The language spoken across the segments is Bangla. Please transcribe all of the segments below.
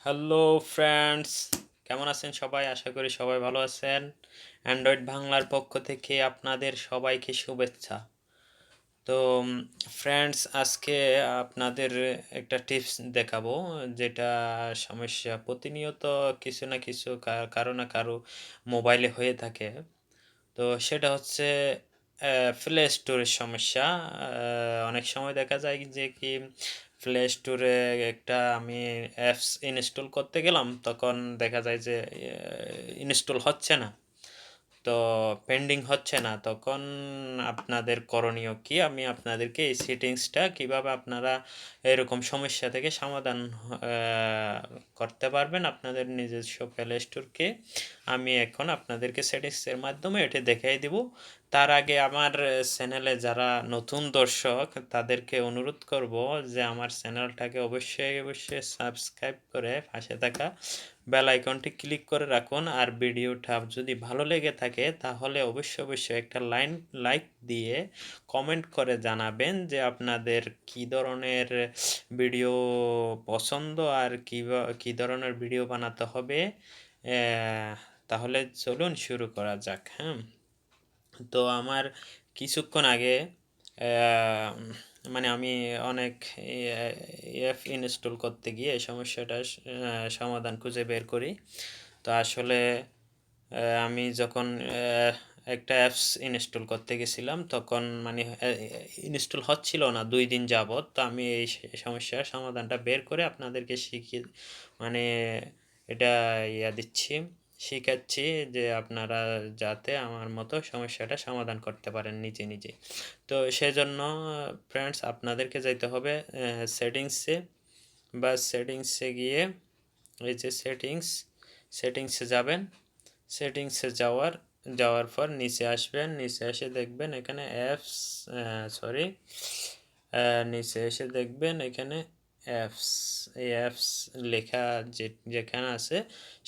হ্যালো ফ্রেন্ডস, কেমন আছেন সবাই? আশা করি সবাই ভালো আছেন। অ্যান্ড্রয়েড বাংলার পক্ষ থেকে আপনাদের সবাইকে শুভেচ্ছা। তো ফ্রেন্ডস, আজকে আপনাদের একটা টিপস দেখাবো, যেটা সমস্যা প্রতিনিয়ত কিছু না কিছু কারো না কারো মোবাইলে হয়ে থাকে। তো সেটা হচ্ছে প্লে স্টোরের সমস্যা। অনেক সময় দেখা যায় যে কি প্লে স্টোরে একটা আমি অ্যাপস ইনস্টল করতে গেলাম, তখন দেখা যায় যে ইনস্টল হচ্ছে না, তো পেন্ডিং হচ্ছে না। তখন আপনাদের করণীয় কি? আমি আপনাদেরকে এই সেটিংসটা কিভাবে আপনারা এরকম সমস্যা থেকে সমাধান করতে পারবেন আপনাদের নিজস্ব প্লে স্টোরকে, আমি এখন আপনাদেরকে সেটিংসের মাধ্যমে এটি দেখিয়ে দিব। তার আগে আমার চ্যানেলে যারা নতুন দর্শক তাদেরকে অনুরোধ করব যে আমার চ্যানেলটাকে অবশ্যই সাবস্ক্রাইব করে পাশে থাকা বেল আইকনটি ক্লিক করে রাখুন। আর ভিডিওটা যদি ভালো লেগে থাকে তাহলে অবশ্যই একটা লাইক দিয়ে কমেন্ট করে জানাবেন যে আপনাদের কী ধরনের ভিডিও পছন্দ আর কী ধরনের ভিডিও বানাতে হবে। তাহলে চলুন শুরু করা যাক। হ্যাঁ, তো আমার কিছুক্ষণ আগে মানে আমি অনেক অ্যাপ ইনস্টল করতে গিয়ে এই সমস্যাটার সমাধান খুঁজে বের করি। তো আসলে আমি যখন একটা অ্যাপস ইনস্টল করতে গেছিলাম, তখন মানে ইনস্টল হচ্ছিল না ২ দিন যাবৎ। তো আমি এই সমস্যার সমাধানটা বের করে আপনাদেরকে মানে এটা দিচ্ছি, শিখাচ্ছি যে আপনারা যাতে আমার মতো সমস্যাটা সমাধান করতে পারেন নিজে। তো সেজন্য ফ্রেন্ডস আপনাদেরকে যাইতে হবে সেটিংসে, বা সেটিংসে গিয়ে এই যে সেটিংসে যাবেন। সেটিংসে যাওয়ার পর নিচে আসবেন। নিচে এসে দেখবেন এখানে অ্যাপস, সরি, নিচে এসে দেখবেন এখানে অ্যাপস, এই অ্যাপস লেখা যেখানে আছে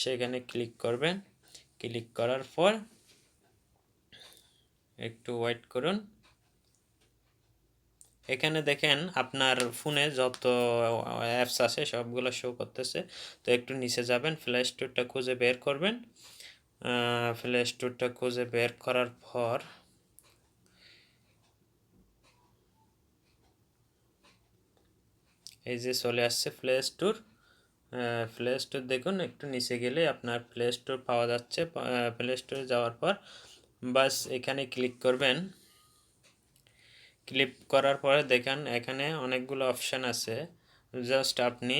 সেখানে ক্লিক করবেন। ক্লিক করার পর একটু ওয়েট করুন। এখানে দেখেন আপনার ফোনে যত অ্যাপস আছে সবগুলো শো করতেছে। তো একটু নিচে যাবেন, প্লে স্টোরটা খুঁজে বের করবেন। প্লে স্টোরটা খুঁজে বের করার পর এই যে চলে আসছে প্লে স্টোর। প্লে স্টোর দেখুন, একটু নিচে গেলে আপনার প্লে স্টোর পাওয়া যাচ্ছে। প্লে স্টোরে যাওয়ার পর বাস এখানে ক্লিক করবেন। ক্লিক করার পরে দেখেন এখানে অনেকগুলো অপশান আছে। জাস্ট আপনি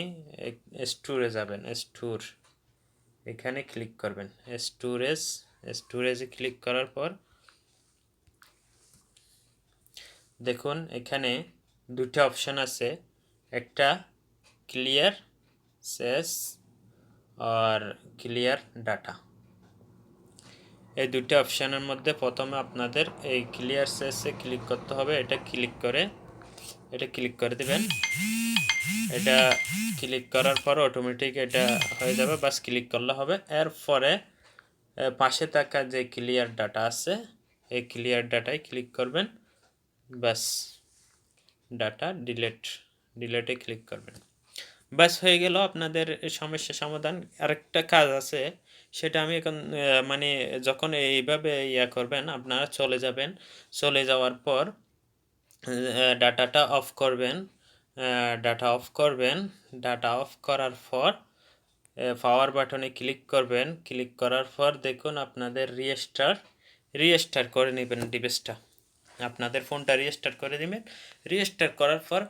স্টোরে যাবেন, স্টোর, এখানে ক্লিক করবেন। স্টোরেজে ক্লিক করার পর দেখুন এখানে দুটো অপশান আছে, একটা ক্লিয়ার সেস আর ক্লিয়ার ডাটা। এই দুটো অপশানের মধ্যে প্রথমে আপনাদের এই ক্লিয়ার সেসে ক্লিক করতে হবে। এটা ক্লিক করে দেবেন। এটা ক্লিক করার পর অটোমেটিক এটা হয়ে যাবে, বাস ক্লিক করলে হবে। এরপরে পাশে থাকা যে ক্লিয়ার ডাটা আছে এই ক্লিয়ার ডাটায় ক্লিক করবেন, বাস ডাটা ডিলেটে ক্লিক করবেন। বাস হয়ে গেল আপনাদের সমস্যা সমাধান। আরেকটা কাজ আছে, সেটা আমি এখন মানে যখন এইভাবে করবেন আপনারা চলে যাওয়ার পর ডাটাটা অফ করবেন। ডাটা অফ করার পর পাওয়ার বাটনে ক্লিক করবেন। ক্লিক করার পর দেখুন আপনাদের রিস্টার্ট করে নেবেন ডিভাইসটা। আপনাদের ফোনটা রিস্টার্ট করে দিবেন। রিস্টার্ট করার পর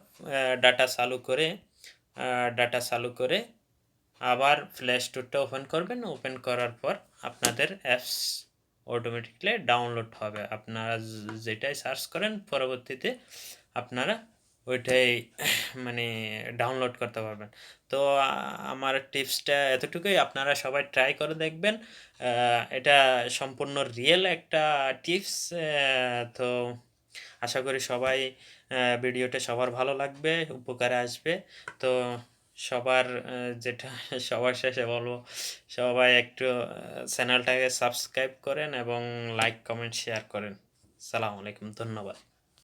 ডাটা চালু করে আবার প্লে স্টোরটা ওপেন করবেন। ওপেন করার পর আপনাদের অ্যাপস অটোমেটিকলি ডাউনলোড হবে। আপনারা যেটাই সার্চ করেন পরবর্তীতে আপনারা ওইটাই মানে ডাউনলোড করতে পারবেন। তো আমার টিপসটা এতটুকুই, আপনারা সবাই ট্রাই করে দেখবেন। এটা সম্পূর্ণ রিয়েল একটা টিপস। তো আশা করি ভিডিওটা সবার ভালো লাগবে, উপকারে আসবে। তো যেটা সবার শেষে বলবো, সবাই একটু চ্যানেলটাকে সাবস্ক্রাইব করেন এবং লাইক কমেন্ট শেয়ার করেন। সালাম আলাইকুম, ধন্যবাদ।